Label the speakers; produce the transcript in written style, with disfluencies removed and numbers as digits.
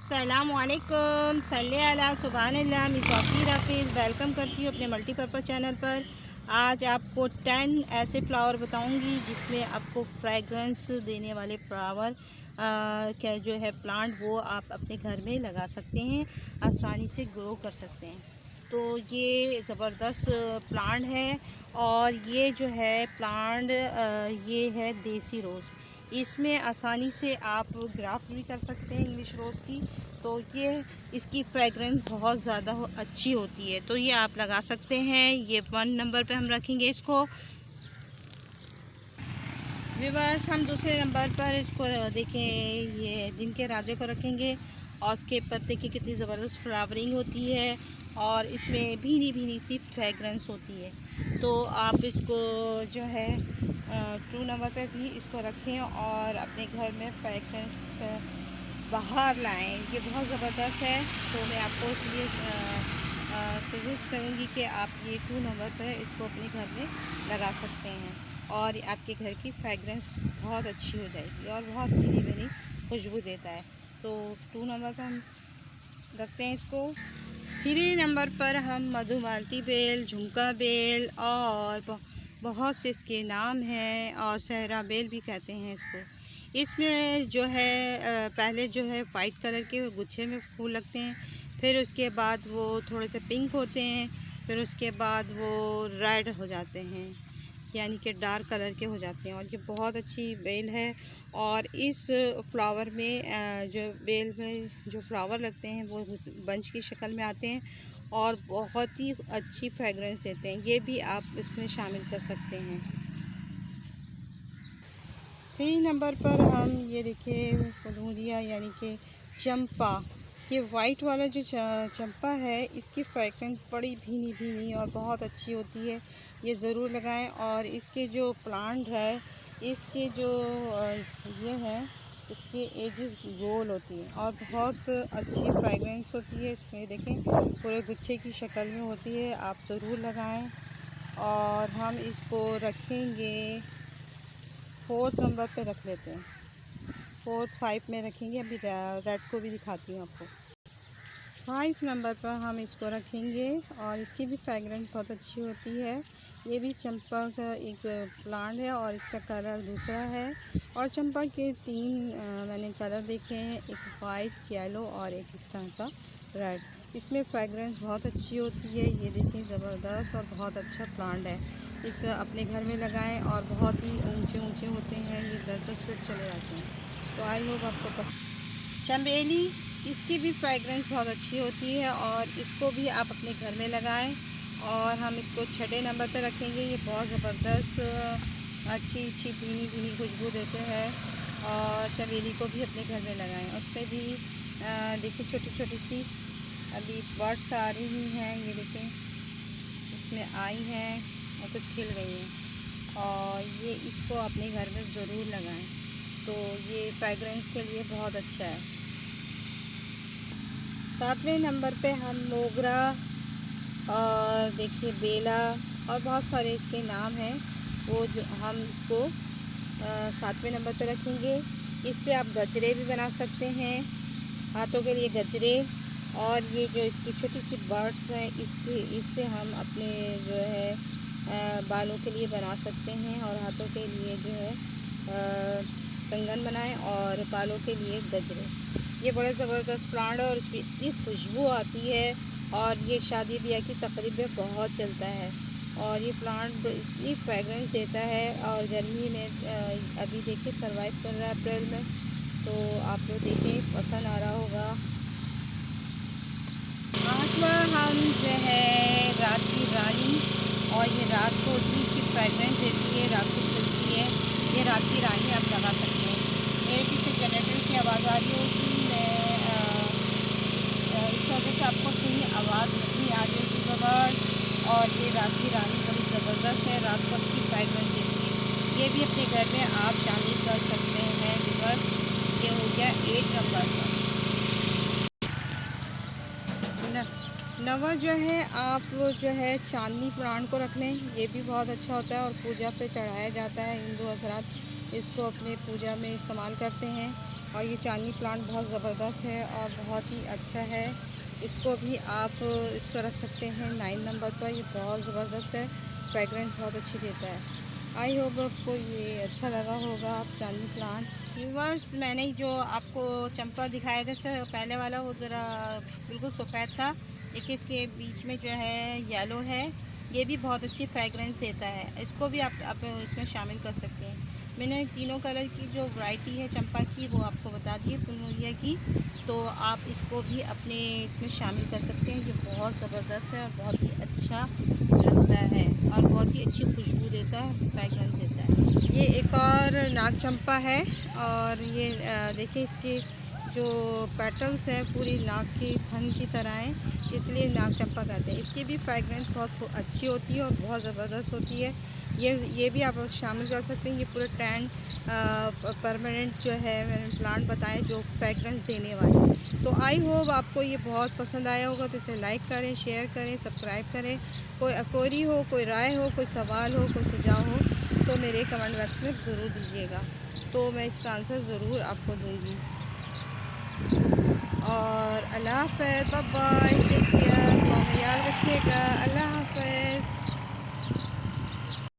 Speaker 1: अस्सलामुअलैकुम सल्ले अला सुबहानल्लाह। मैं तौकीर हाफिज़ वेलकम करती हूँ अपने मल्टीपर्पज़ चैनल पर। आज आपको 10 ऐसे फ्लावर बताऊँगी जिसमें आपको फ्रेगरेंस देने वाले फ्लावर क्या जो है प्लांट वो आप अपने घर में लगा सकते हैं, आसानी से ग्रो कर सकते हैं। तो ये ज़बरदस्त प्लांट है और ये जो है प्लांट ये है देसी रोज़। इसमें आसानी से आप ग्राफ्ट भी कर सकते हैं इंग्लिश रोज़ की। तो ये इसकी फ्रेगरेंस बहुत ज़्यादा अच्छी होती है, तो ये आप लगा सकते हैं। ये 1 नंबर पे हम रखेंगे इसको। व्यूअर्स, हम दूसरे नंबर पर इसको देखें, ये दिन के राजा को रखेंगे और उसके पत्ते की कितनी ज़बरदस्त फ्लावरिंग होती है और इसमें भीनी भीनी सी फ्रेगरेंस होती है। तो आप इसको जो है 2 नंबर पे भी इसको रखें और अपने घर में फ्रेगरेंस बाहर लाएं। ये बहुत ज़बरदस्त है, तो मैं आपको इसलिए सजेस्ट करूँगी कि आप ये 2 नंबर पर इसको अपने घर में लगा सकते हैं और आपके घर की फ्रेगरेंस बहुत अच्छी हो जाएगी और बहुत भीनी भीनी खुशबू देता है। तो 2 नंबर पर हम रखते हैं इसको। 3 नंबर पर हम मधुमालती बेल, झुमका बेल और बहुत से इसके नाम हैं और सहरा बेल भी कहते हैं इसको। इसमें जो है पहले जो है वाइट कलर के गुच्छे में फूल लगते हैं, फिर उसके बाद वो थोड़े से पिंक होते हैं, फिर उसके बाद वो रेड हो जाते हैं, यानी कि डार्क कलर के हो जाते हैं। और ये बहुत अच्छी बेल है और इस फ्लावर में जो बेल में जो फ्लावर लगते हैं वो बंच की शक्ल में आते हैं और बहुत ही अच्छी फ्रेगरेंस देते हैं। ये भी आप इसमें शामिल कर सकते हैं। 3 नंबर पर हम ये देखिए फुलूरिया यानी कि चंपा। ये वाइट वाला जो चंपा है इसकी फ्रेगरेंस बड़ी भीनी भीनी और बहुत अच्छी होती है, ये ज़रूर लगाएं। और इसके जो प्लांट है इसके जो ये है इसकी एजेस गोल होती हैं और बहुत अच्छी फ्रेगरेंस होती है। इसमें देखें पूरे गुच्छे की शक्ल में होती है, आप ज़रूर लगाएं। और हम इसको रखेंगे 4th नंबर पे रख लेते हैं, 4th 5 में रखेंगे। अभी रेड को भी दिखाती हूँ आपको। 5 नंबर पर हम इसको रखेंगे और इसकी भी फ्रेगरेंस बहुत अच्छी होती है। ये भी चंपा का एक प्लांट है और इसका कलर दूसरा है। और चंपा के 3 मैंने कलर देखे हैं, एक वाइट, येलो और एक इस तरह का रेड। इसमें फ्रेगरेंस बहुत अच्छी होती है। ये देखें ज़बरदस्त और बहुत अच्छा प्लांट है। इसे अपने घर में लगाएं और बहुत ही ऊंचे ऊंचे होते हैं, ये 10-10 फीट चले जाते हैं। तो आई होप आपको पसंद। चमेली, इसकी भी फ्रेगरेंस बहुत अच्छी होती है और इसको भी आप अपने घर में लगाएं। और हम इसको 6 नंबर पर रखेंगे। ये बहुत ज़बरदस्त अच्छी अच्छी भीनी भीनी खुशबू देते हैं और चमेली को भी अपने घर में लगाएं। उस पर भी देखिए छोटी छोटी सी अभी बर्ड्स आ रही हैं, ये देखें इसमें आई हैं और कुछ खिल गई हैं और ये इसको अपने घर में ज़रूर लगाएं। तो ये फ्रेगरेंस के लिए बहुत अच्छा है। 7वें नंबर पे हम मोगरा और देखिए बेला और बहुत सारे इसके नाम हैं, वो जो हम इसको 7वें नंबर पे रखेंगे। इससे आप गजरे भी बना सकते हैं, हाथों के लिए गजरे। और ये जो इसकी छोटी सी बर्ड्स हैं इससे हम अपने जो है बालों के लिए बना सकते हैं और हाथों के लिए जो है कंगन बनाएं और बालों के लिए गजरे। ये बड़े ज़बरदस्त प्लांट है और इसमें इतनी खुशबू आती है और ये शादी ब्याह की तकरीब में बहुत चलता है। और ये प्लांट इतनी फ्रेगरेंस देता है और गर्मी में अभी देखिए सरवाइव कर रहा है अप्रैल में। तो आप लोग देखें पसंद आ रहा होगा। 8वां हम जो है रात की रानी, और ये रात को इतनी अच्छी फ्रेगरेंस देती है, रात को चलती है। ये रात की रानी आप लगा सकते हैं। मेरे पीछे जनरेटर की आवाज़ आ रही होगी, मैं इस वजह से आपको सही आवाज़ नहीं आ रही होगी बगैर। और ये रात की रानी बड़ी ज़बरदस्त है, रात को अच्छी फ्रेगरेंस देती है। ये भी अपने घर में आप शामिल कर सकते हैं। बस ये हो गया 8 नंबर का। नवा जो है आप वो जो है चांदनी प्लांट को रख लें, ये भी बहुत अच्छा होता है और पूजा पे चढ़ाया जाता है। हिंदू हजरात इसको अपने पूजा में इस्तेमाल करते हैं और ये चांदनी प्लांट बहुत ज़बरदस्त है और बहुत ही अच्छा है। इसको भी आप इसको रख सकते हैं 9 नंबर पर। ये बहुत ज़बरदस्त है, फ्रेगरेंस बहुत अच्छी देता है। आई होप आपको ये अच्छा लगा होगा। आप चांदनी प्लांट व्यूवर्स, मैंने जो आपको चंपा दिखाया था सर पहले वाला, वो ज़रा बिल्कुल सफ़ेद था, लेकिन इसके बीच में जो है येलो है। ये भी बहुत अच्छी फ्रेगरेंस देता है। इसको भी आप इसमें शामिल कर सकते हैं। मैंने तीनों कलर की जो वैरायटी है चंपा की वो आपको बता दी है, प्लूमेरिया की। तो आप इसको भी अपने इसमें शामिल कर सकते हैं। ये बहुत ज़बरदस्त है और बहुत ही अच्छा लगता है और बहुत ही अच्छी खुशबू देता है, फ्रेगरेंस देता है। ये एक और नाग चंपा है और ये देखिए इसकी जो पेटल्स है पूरी नाग की फन की तरह है, इसलिए नाग चंपा कहते हैं। इसकी भी फ्रेगरेंस बहुत अच्छी होती है और बहुत ज़बरदस्त होती है। ये भी आप शामिल कर सकते हैं। ये पूरे 10 परमानेंट जो है मैंने प्लांट बताए जो फ्रेगरेंस देने वाले। तो आई होप आपको ये बहुत पसंद आया होगा। तो इसे लाइक करें, शेयर करें, सब्सक्राइब करें। कोई क्वेरी हो, कोई राय हो, कोई सवाल हो, कोई सुझाव हो तो मेरे कमेंट बॉक्स में ज़रूर दीजिएगा, तो मैं इसका आंसर ज़रूर आपको दूँगी। और अल्लाह हाफ़िज़, बाय बाय, टेक केयर, दुआ में याद रखिएगा। अल्लाह हाफ़िज़।